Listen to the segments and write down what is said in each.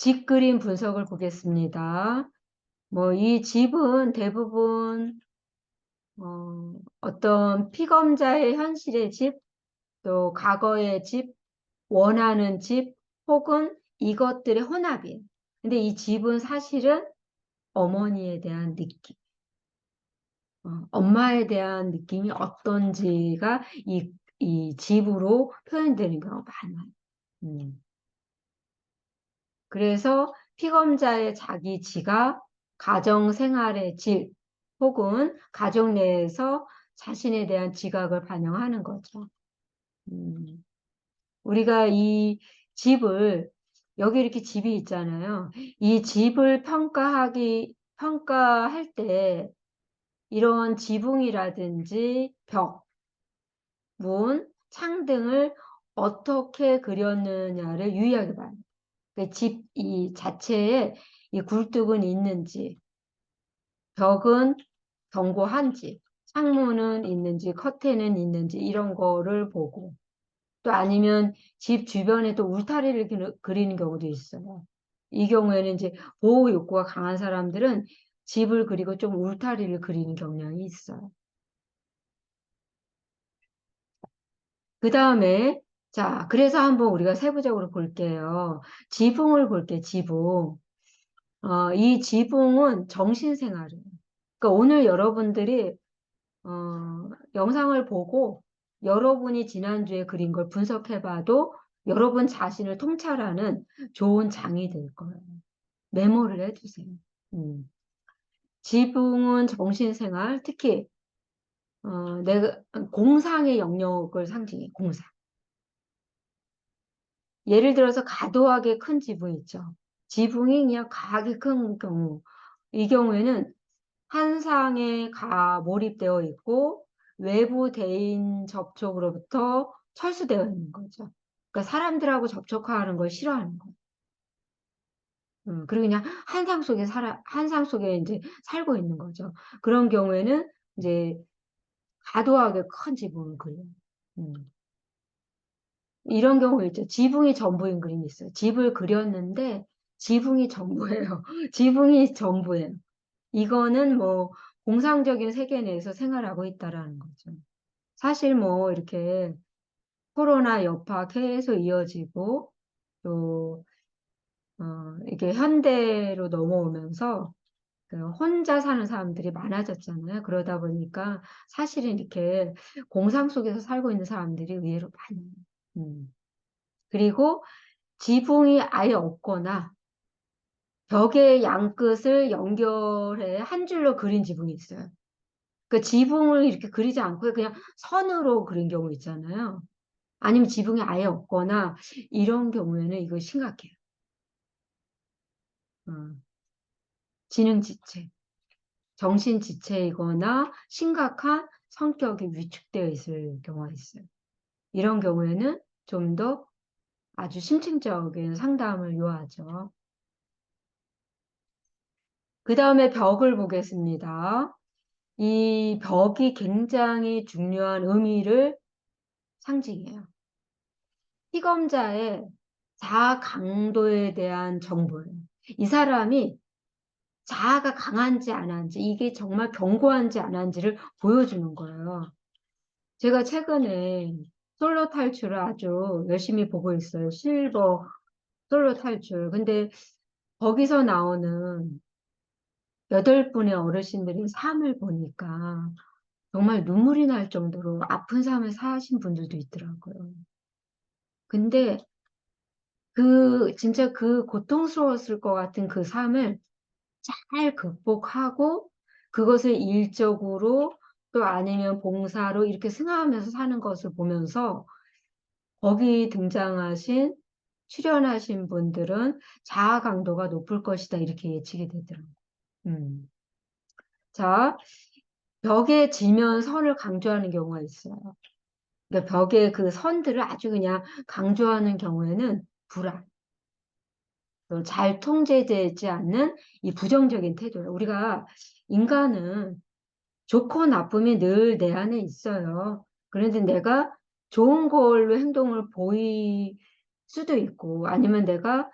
집 그림 분석을 보겠습니다. 이 집은 대부분 어떤 피검자의 현실의 집, 또 과거의 집, 원하는 집, 혹은 이것들의 혼합이에요. 근데 이 집은 사실은 어머니에 대한 느낌, 엄마에 대한 느낌이 어떤지가 이 집으로 표현되는 경우가 많아요. 그래서 피검자의 자기 지각, 가정 생활의 질, 혹은 가족 내에서 자신에 대한 지각을 반영하는 거죠. 우리가 이 집을, 여기 이렇게 집이 있잖아요. 이 집을 평가할 때 이런 지붕이라든지 벽, 문, 창 등을 어떻게 그렸느냐를 유의하게 봐요. 집 이 자체에 이 굴뚝은 있는지, 벽은 견고한지, 창문은 있는지, 커튼은 있는지 이런 거를 보고, 또 아니면 집 주변에 또 울타리를 그리는 경우도 있어요. 이 경우에는 이제 보호 욕구가 강한 사람들은 집을 그리고 좀 울타리를 그리는 경향이 있어요. 그 다음에 자, 그래서 한번 우리가 세부적으로 볼게요. 지붕을 볼게요. 지붕. 이 지붕은 정신생활이에요. 그러니까 오늘 여러분들이 영상을 보고 여러분이 지난주에 그린 걸 분석해봐도 여러분 자신을 통찰하는 좋은 장이 될 거예요. 메모를 해두세요. 지붕은 정신생활, 특히 내가 공상의 영역을 상징해. 공상. 예를 들어서 과도하게 큰 지붕 있죠. 지붕이 그냥 과하게 큰 경우, 이 경우에는 한상에 몰입되어 있고 외부 대인 접촉으로부터 철수되어 있는 거죠. 그러니까 사람들하고 접촉하는 걸 싫어하는 거예요. 그리고 그냥 한상 속에 이제 살고 있는 거죠. 그런 경우에는 이제 과도하게 큰 지붕을 그려요. 이런 경우 있죠. 지붕이 전부인 그림이 있어요. 집을 그렸는데 지붕이 전부예요. 지붕이 전부예요. 이거는 공상적인 세계 내에서 생활하고 있다라는 거죠. 사실 이렇게 코로나 여파 계속 이어지고 또 이게 현대로 넘어오면서 그 혼자 사는 사람들이 많아졌잖아요. 그러다 보니까 사실은 이렇게 공상 속에서 살고 있는 사람들이 의외로 많아요. 그리고 지붕이 아예 없거나 벽의 양끝을 연결해 한 줄로 그린 지붕이 있어요. 그 지붕을 이렇게 그리지 않고 그냥 선으로 그린 경우 있잖아요. 아니면 지붕이 아예 없거나 이런 경우에는 이거 심각해요. 지능지체, 정신지체이거나 심각한 성격이 위축되어 있을 경우가 있어요. 이런 경우에는 좀 더 아주 심층적인 상담을 요하죠. 그 다음에 벽을 보겠습니다. 이 벽이 굉장히 중요한 의미를 상징해요. 피검자의 자아 강도에 대한 정보예요. 이 사람이 자아가 강한지 안 한지, 이게 정말 견고한지 안 한지를 보여주는 거예요. 제가 최근에 솔로 탈출을 아주 열심히 보고 있어요. 실버 솔로 탈출. 근데 거기서 나오는 8분의 어르신들의 삶을 보니까 정말 눈물이 날 정도로 아픈 삶을 사신 분들도 있더라고요. 근데 진짜 그 고통스러웠을 것 같은 그 삶을 잘 극복하고 그것을 일적으로 또 아니면 봉사로 이렇게 승화하면서 사는 것을 보면서 거기 출연하신 분들은 자아 강도가 높을 것이다 이렇게 예측이 되더라고요. 자, 벽에 지면 선을 강조하는 경우가 있어요. 그러니까 벽에 그 선들을 아주 그냥 강조하는 경우에는 불안, 잘 통제되지 않는 이 부정적인 태도예요. 우리가 인간은 좋고 나쁨이 늘 내 안에 있어요. 그런데 내가 좋은 걸로 행동을 보일 수도 있고 아니면 내가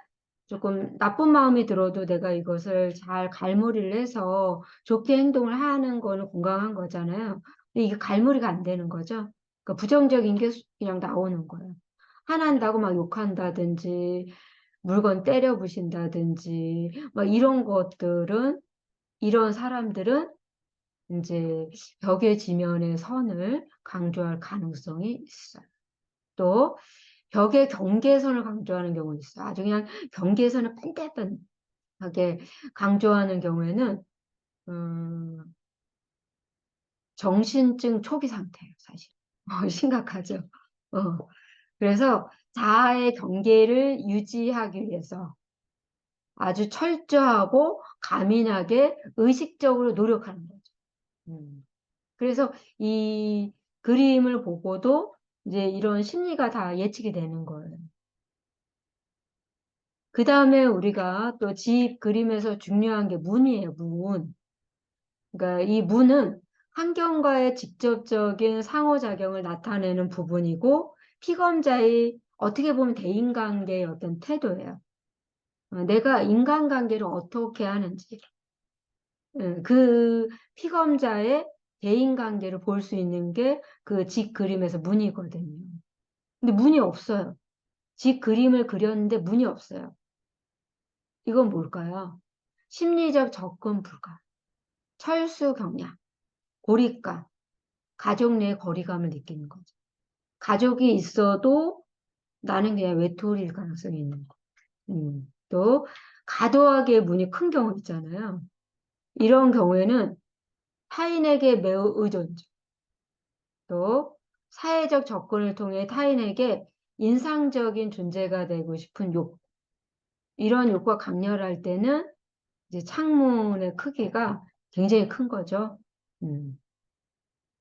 조금 나쁜 마음이 들어도 내가 이것을 잘 갈무리를 해서 좋게 행동을 하는 거는 건강한 거잖아요. 근데 이게 갈무리가 안 되는 거죠. 그러니까 부정적인 게 그냥 나오는 거예요. 화난다고 막 욕한다든지, 물건 때려 부신다든지, 막 이런 것들은, 이런 사람들은 이제 벽의 지면의 선을 강조할 가능성이 있어요. 또 벽의 경계선을 강조하는 경우 있어요. 아주 그냥 경계선을 반대하게 강조하는 경우에는 정신증 초기 상태예요, 사실. 심각하죠. 어. 그래서 자아의 경계를 유지하기 위해서 아주 철저하고 가민하게 의식적으로 노력하는 거죠. 그래서 이 그림을 보고도 이제 이런 심리가 다 예측이 되는 거예요. 그 다음에 우리가 또 집 그림에서 중요한 게 문이에요, 문. 그러니까 이 문은 환경과의 직접적인 상호작용을 나타내는 부분이고, 피검자의 어떻게 보면 대인관계의 어떤 태도예요. 내가 인간관계를 어떻게 하는지, 그 피검자의 대인관계를 볼 수 있는 게 그 집 그림에서 문이거든요. 근데 문이 없어요. 집 그림을 그렸는데 문이 없어요. 이건 뭘까요? 심리적 접근 불가, 철수 경량, 고립감, 가족 내 거리감을 느끼는 거죠. 가족이 있어도 나는 그냥 외톨이일 가능성이 있는 거. 또 과도하게 문이 큰 경우 있잖아요. 이런 경우에는 타인에게 매우 의존적, 또 사회적 접근을 통해 타인에게 인상적인 존재가 되고 싶은 욕, 이런 욕구가 강렬할 때는 이제 창문의 크기가 굉장히 큰 거죠. 음.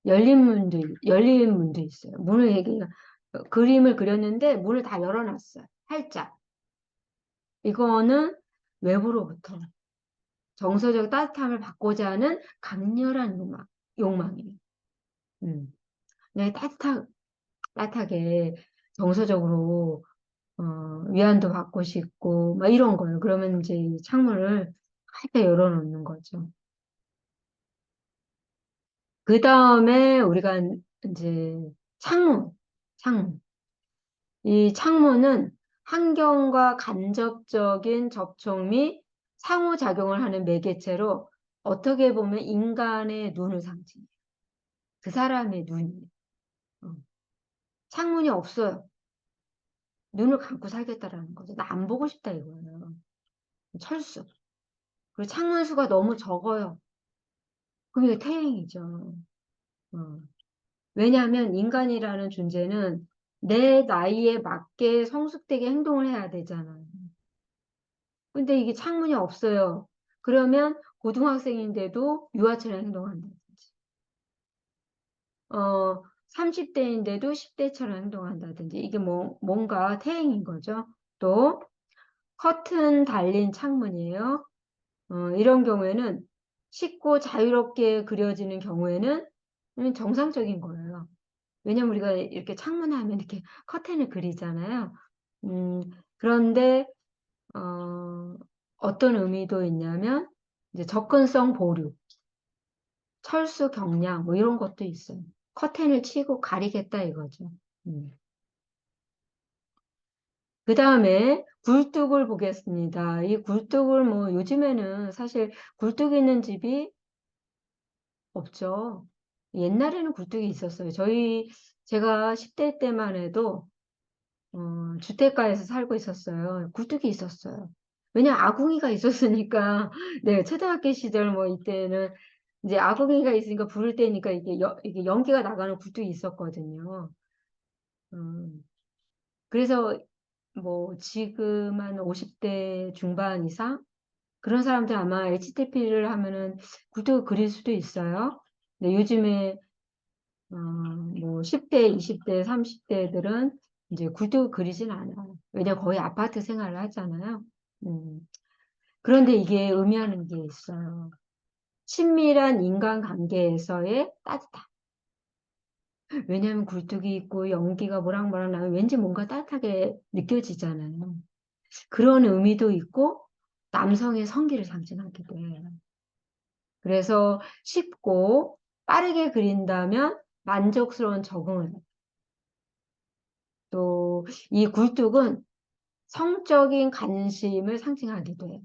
열린 문도 있어요. 문을 이게 그림을 그렸는데 문을 다 열어놨어요. 활짝. 이거는 외부로부터 정서적 따뜻함을 받고자 하는 강렬한 욕망이에요. 그냥 따뜻하게 정서적으로 위안도 받고 싶고 막 이런 거예요. 그러면 이제 이 창문을 활짝 열어놓는 거죠. 그 다음에 우리가 이제 창문. 이 창문은 환경과 간접적인 접촉 및 상호작용을 하는 매개체로 어떻게 보면 인간의 눈을 상징해요. 그 사람의 눈이에요. 어. 창문이 없어요. 눈을 감고 살겠다라는 거죠. 나 안 보고 싶다 이거예요. 철수. 그리고 창문 수가 너무 적어요. 그럼 이게 태행이죠. 어. 왜냐하면 인간이라는 존재는 내 나이에 맞게 성숙되게 행동을 해야 되잖아요. 근데 이게 창문이 없어요. 그러면 고등학생인데도 유아처럼 행동한다든지, 30대인데도 10대처럼 행동한다든지, 이게 뭔가 태행인 거죠. 또, 커튼 달린 창문이에요. 이런 경우에는 쉽고 자유롭게 그려지는 경우에는 정상적인 거예요. 왜냐면 우리가 이렇게 창문 하면 이렇게 커튼을 그리잖아요. 그런데 어떤 의미도 있냐면 이제 접근성 보류, 철수 경량 뭐 이런 것도 있어요. 커튼을 치고 가리겠다 이거죠. 그 다음에 굴뚝을 보겠습니다. 이 굴뚝을 뭐 요즘에는 사실 굴뚝 있는 집이 없죠. 옛날에는 굴뚝이 있었어요. 제가 10대 때만 해도 주택가에서 살고 있었어요. 굴뚝이 있었어요. 왜냐 아궁이가 있었으니까. 네, 초등학교 시절 뭐 이때는 이제 아궁이가 있으니까 불을 때니까 이게 연기가 나가는 굴뚝이 있었거든요. 음, 그래서 뭐 지금 한 50대 중반 이상 그런 사람들 아마 HTTP를 하면은 굴뚝을 그릴 수도 있어요. 근데 요즘에 뭐 10대, 20대, 30대들은 이제 굴뚝을 그리진 않아요. 왜냐 거의 아파트 생활을 하잖아요. 음. 그런데 이게 의미하는 게 있어요. 친밀한 인간관계에서의 따뜻함. 왜냐하면 굴뚝이 있고 연기가 모락모락 나면 왠지 뭔가 따뜻하게 느껴지잖아요. 그런 의미도 있고 남성의 성기를 상징하기도 해요. 그래서 쉽고 빠르게 그린다면 만족스러운 적응을 해요. 또 이 굴뚝은 성적인 관심을 상징하기도 해요.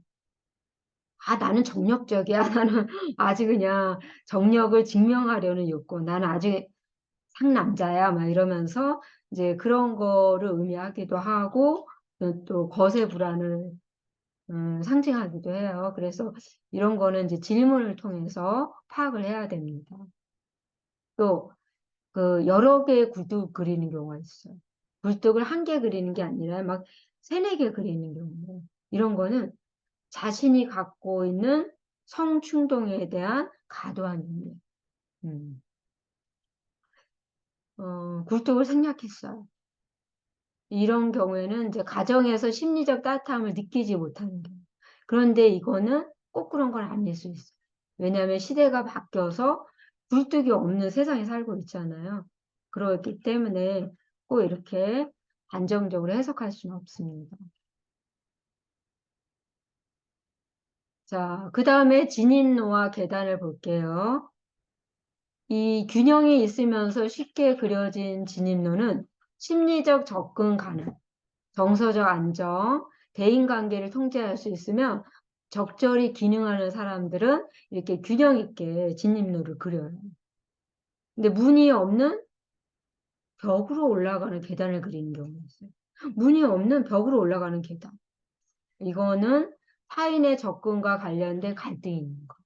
아, 나는 정력적이야. 나는 아직 그냥 정력을 증명하려는 욕구. 나는 아직 상남자야. 막 이러면서 이제 그런 거를 의미하기도 하고 또 거세 불안을 상징하기도 해요. 그래서 이런 거는 이제 질문을 통해서 파악을 해야 됩니다. 또 그 여러 개의 굴뚝 그리는 경우가 있어요. 굴뚝을 한 개 그리는 게 아니라 막 세네 개 그리는 경우. 이런 거는 자신이 갖고 있는 성충동에 대한 과도한 의미. 굴뚝을 생략했어요. 이런 경우에는 이제 가정에서 심리적 따뜻함을 느끼지 못하는 경우. 그런데 이거는 꼭 그런 건 아닐 수 있어요. 왜냐하면 시대가 바뀌어서 굴뚝이 없는 세상에 살고 있잖아요. 그렇기 때문에 꼭 이렇게 단정적으로 해석할 수는 없습니다. 자, 그 다음에 진입로와 계단을 볼게요. 이 균형이 있으면서 쉽게 그려진 진입로는 심리적 접근 가능, 정서적 안정, 대인관계를 통제할 수 있으며 적절히 기능하는 사람들은 이렇게 균형 있게 진입로를 그려요. 근데 문이 없는 벽으로 올라가는 계단을 그리는 경우가 있어요. 문이 없는 벽으로 올라가는 계단. 이거는 타인의 접근과 관련된 갈등이 있는 거.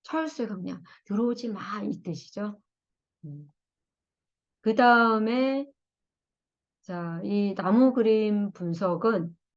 철수가 그냥 들어오지 마 이 뜻이죠. 그 다음에 자, 이 나무 그림 분석은